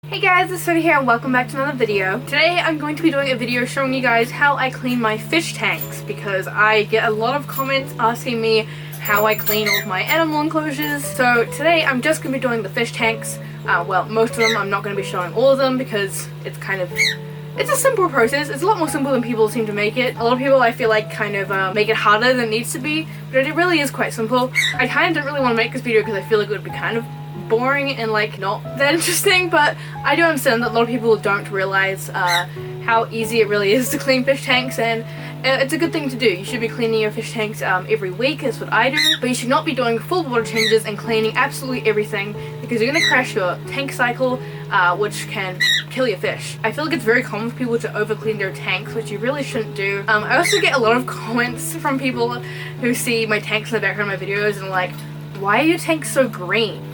Hey guys, it's Soda here and welcome back to another video. Today I'm going to be doing a video showing you guys how I clean my fish tanks because I get a lot of comments asking me how I clean all of my animal enclosures. So today I'm just going to be doing the fish tanks. Well, most of them. I'm not going to be showing all of them because it's a simple process. It's a lot more simple than people seem to make it. A lot of people I feel like kind of make it harder than it needs to be, but it really is quite simple. I kind of didn't really want to make this video because I feel like it would be kind of boring and like not that interesting, but I do understand that a lot of people don't realize how easy it really is to clean fish tanks, and it's a good thing to do. You should be cleaning your fish tanks every week. That's what I do, but you should not be doing full water changes and cleaning absolutely everything because you're going to crash your tank cycle, which can kill your fish. I feel like it's very common for people to over clean their tanks, which you really shouldn't do. I also get a lot of comments from people who see my tanks in the background of my videos and are like, why are your tanks so green?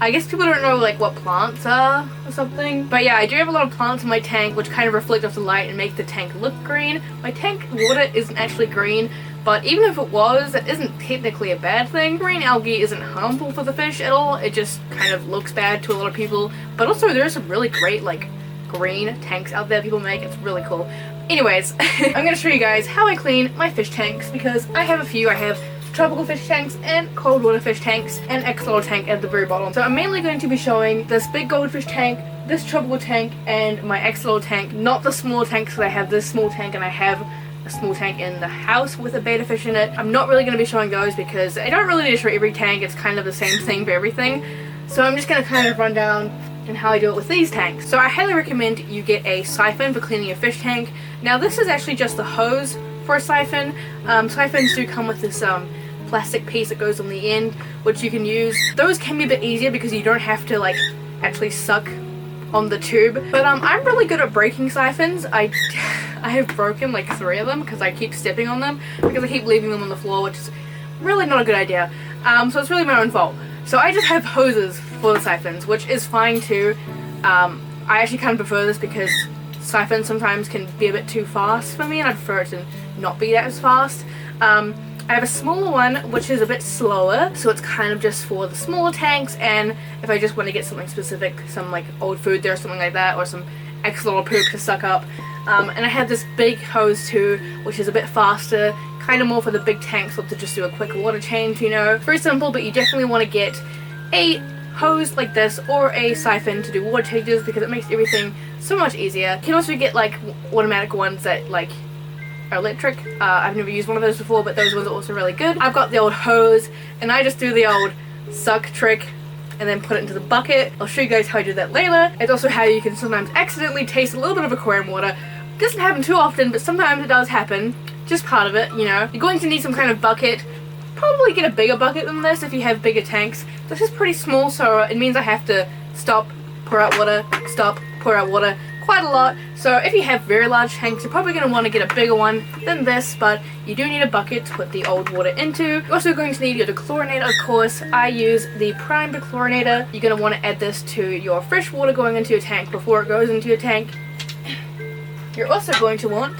I guess people don't know like what plants are or something. But yeah, I do have a lot of plants in my tank which kind of reflect off the light and make the tank look green. My tank water isn't actually green, but even if it was, it isn't technically a bad thing. Green algae isn't harmful for the fish at all. It just kind of looks bad to a lot of people. But also there are some really great like green tanks out there people make. It's really cool. Anyways, I'm going to show you guys how I clean my fish tanks because I have a few. I have tropical fish tanks and cold water fish tanks and axolotl tank at the very bottom. So I'm mainly going to be showing this big goldfish tank, this tropical tank, and my axolotl tank, not the small tanks because I have this small tank and I have a small tank in the house with a betta fish in it. I'm not really going to be showing those because I don't really need to show every tank. It's kind of the same thing for everything. So I'm just going to kind of run down and how I do it with these tanks. So I highly recommend you get a siphon for cleaning your fish tank. Now this is actually just the hose for a siphon. Siphons do come with this plastic piece that goes on the end which you can use. Those can be a bit easier because you don't have to like actually suck on the tube, but I'm really good at breaking siphons. I have broken like 3 of them because I keep stepping on them because I keep leaving them on the floor, which is really not a good idea. So it's really my own fault. So I just have hoses for the siphons, which is fine too. I actually kind of prefer this because siphons sometimes can be a bit too fast for me and I prefer it to not be that as fast. I have a smaller one which is a bit slower, so it's kind of just for the smaller tanks, and if I just want to get something specific, some like old food there or something like that, or some axolotl poop to suck up. And I have this big hose too, which is a bit faster, kind of more for the big tanks, to just do a quick water change, you know. Very simple, but you definitely want to get a hose like this or a siphon to do water changes because it makes everything so much easier. You can also get like automatic ones that like are electric. I've never used one of those before, but those ones are also really good. I've got the old hose and I just do the old suck trick and then put it into the bucket. I'll show you guys how I do that later. It's also how you can sometimes accidentally taste a little bit of aquarium water. It doesn't happen too often, but sometimes it does happen. Just part of it, you know. You're going to need some kind of bucket. Probably get a bigger bucket than this if you have bigger tanks. This is pretty small, so it means I have to stop, pour out water, stop, pour out water quite a lot. So if you have very large tanks, you're probably going to want to get a bigger one than this, but you do need a bucket to put the old water into. You're also going to need your dechlorinator, of course. I use the prime dechlorinator. You're going to want to add this to your fresh water going into your tank before it goes into your tank. You're also going to want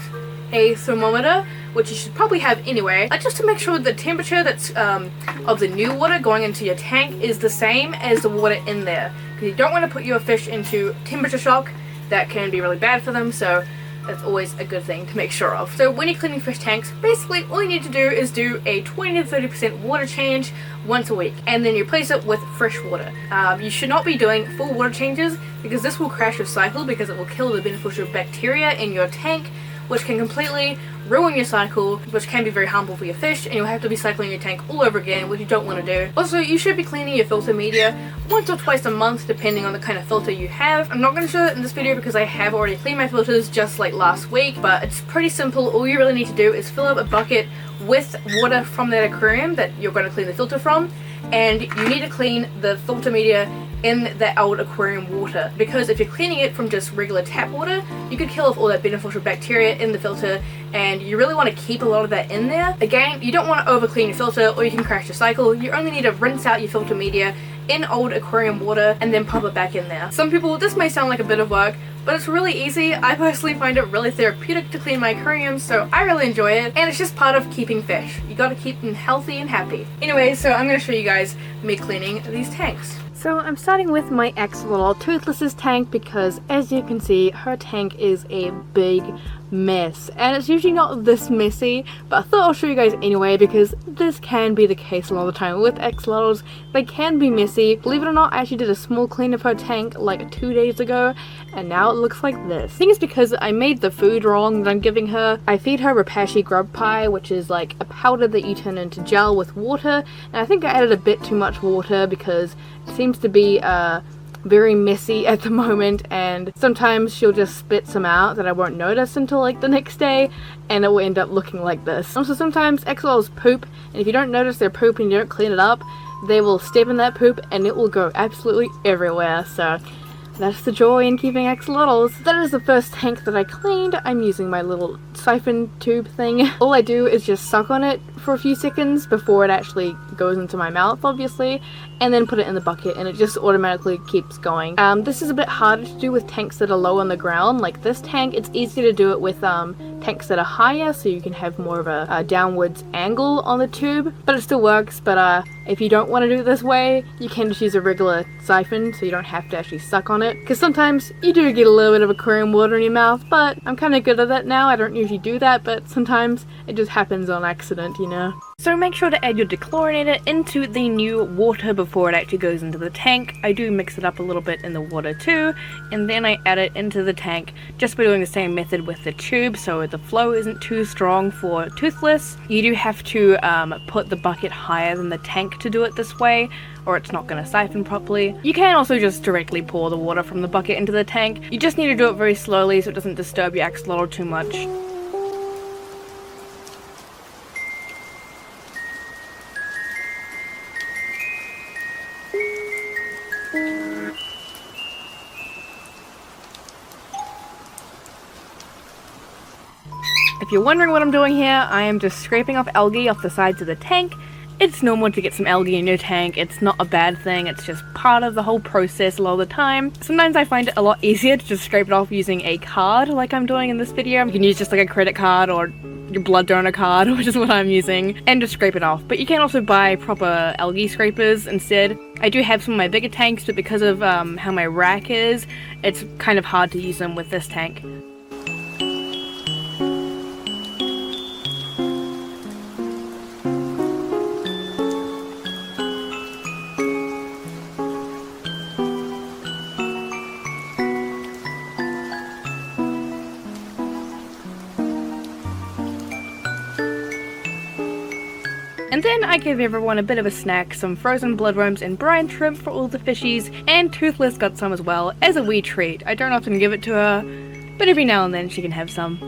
a thermometer, which you should probably have anyway, just to make sure the temperature that's of the new water going into your tank is the same as the water in there, because you don't want to put your fish into temperature shock. That can be really bad for them, so that's always a good thing to make sure of. So when you're cleaning fish tanks, basically all you need to do is do a 20 to 30% water change once a week, and then you replace it with fresh water. You should not be doing full water changes because this will crash your cycle because it will kill the beneficial bacteria in your tank, which can completely ruin your cycle, which can be very harmful for your fish, and you'll have to be cycling your tank all over again, which you don't want to do. Also, you should be cleaning your filter media once or twice a month, depending on the kind of filter you have. I'm not going to show that in this video because I have already cleaned my filters just like last week, but it's pretty simple. All you really need to do is fill up a bucket with water from that aquarium that you're going to clean the filter from, and you need to clean the filter media in that old aquarium water, because if you're cleaning it from just regular tap water, you could kill off all that beneficial bacteria in the filter, and you really want to keep a lot of that in there. Again, you don't want to over clean your filter or you can crash your cycle. You only need to rinse out your filter media in old aquarium water and then pop it back in there. Some people, this may sound like a bit of work, but it's really easy. I personally find it really therapeutic to clean my aquariums, so I really enjoy it, and it's just part of keeping fish. You gotta keep them healthy and happy. Anyway, so I'm gonna show you guys me cleaning these tanks. So I'm starting with my axolotl Toothless's tank because, as you can see, her tank is a big mess. And it's usually not this messy, but I thought I'll show you guys anyway because this can be the case a lot of the time with axolotls. They can be messy. Believe it or not, I actually did a small clean of her tank like 2 days ago, and now it looks like this. I think it's because I made the food wrong that I'm giving her. I feed her Rapashi grub pie, which is like a powder that you turn into gel with water, and I think I added a bit too much water because it seems to be very messy at the moment, and sometimes she'll just spit some out that I won't notice until like the next day, and it will end up looking like this. Also, sometimes axolotls poop, and if you don't notice their poop and you don't clean it up, they will step in that poop and it will go absolutely everywhere. So that's the joy in keeping axolotls. That is the first tank that I cleaned. I'm using my little siphon tube thing. All I do is just suck on it for a few seconds before it actually goes into my mouth, obviously, and then put it in the bucket, and it just automatically keeps going. This is a bit harder to do with tanks that are low on the ground. Like this tank, it's easier to do it with tanks that are higher, so you can have more of a downwards angle on the tube, but it still works. But if you don't want to do it this way, you can just use a regular siphon, so you don't have to actually suck on it, because sometimes you do get a little bit of aquarium water in your mouth, but I'm kind of good at that now. I don't usually do that, but sometimes it just happens on accident, you know. So make sure to add your dechlorinator into the new water before it actually goes into the tank. I do mix it up a little bit in the water too, and then I add it into the tank just by doing the same method with the tube, so the flow isn't too strong for Toothless. You do have to put the bucket higher than the tank to do it this way, or it's not going to siphon properly. You can also just directly pour the water from the bucket into the tank. You just need to do it very slowly so it doesn't disturb your axolotl too much. If you're wondering what I'm doing here, I am just scraping off algae off the sides of the tank. It's normal to get some algae in your tank. It's not a bad thing. It's just part of the whole process a lot of the time. Sometimes I find it a lot easier to just scrape it off using a card like I'm doing in this video. You can use just like a credit card or your blood donor card, which is what I'm using, and just scrape it off. But you can also buy proper algae scrapers instead. I do have some of my bigger tanks, but because of how my rack is, it's kind of hard to use them with this tank. And then I gave everyone a bit of a snack, some frozen bloodworms and brine shrimp for all the fishies, and Toothless got some as well, as a wee treat. I don't often give it to her, but every now and then she can have some.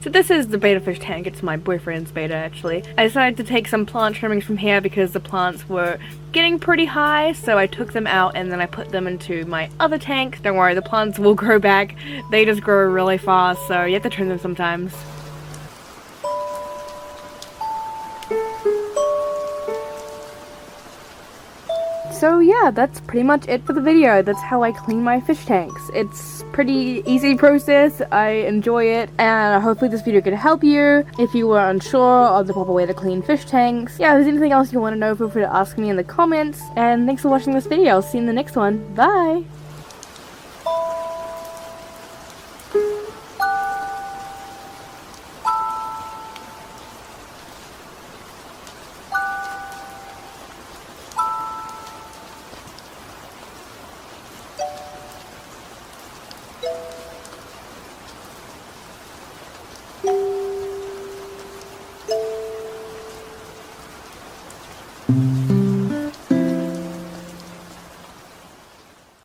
So this is the betta fish tank. It's my boyfriend's betta, actually. I decided to take some plant trimmings from here because the plants were getting pretty high, so I took them out and then I put them into my other tank. Don't worry, the plants will grow back. They just grow really fast, so you have to trim them sometimes. So yeah, that's pretty much it for the video. That's how I clean my fish tanks. It's pretty easy process. I enjoy it, and hopefully this video could help you if you were unsure of the proper way to clean fish tanks. Yeah, if there's anything else you want to know, feel free to ask me in the comments. And thanks for watching this video. I'll see you in the next one. Bye!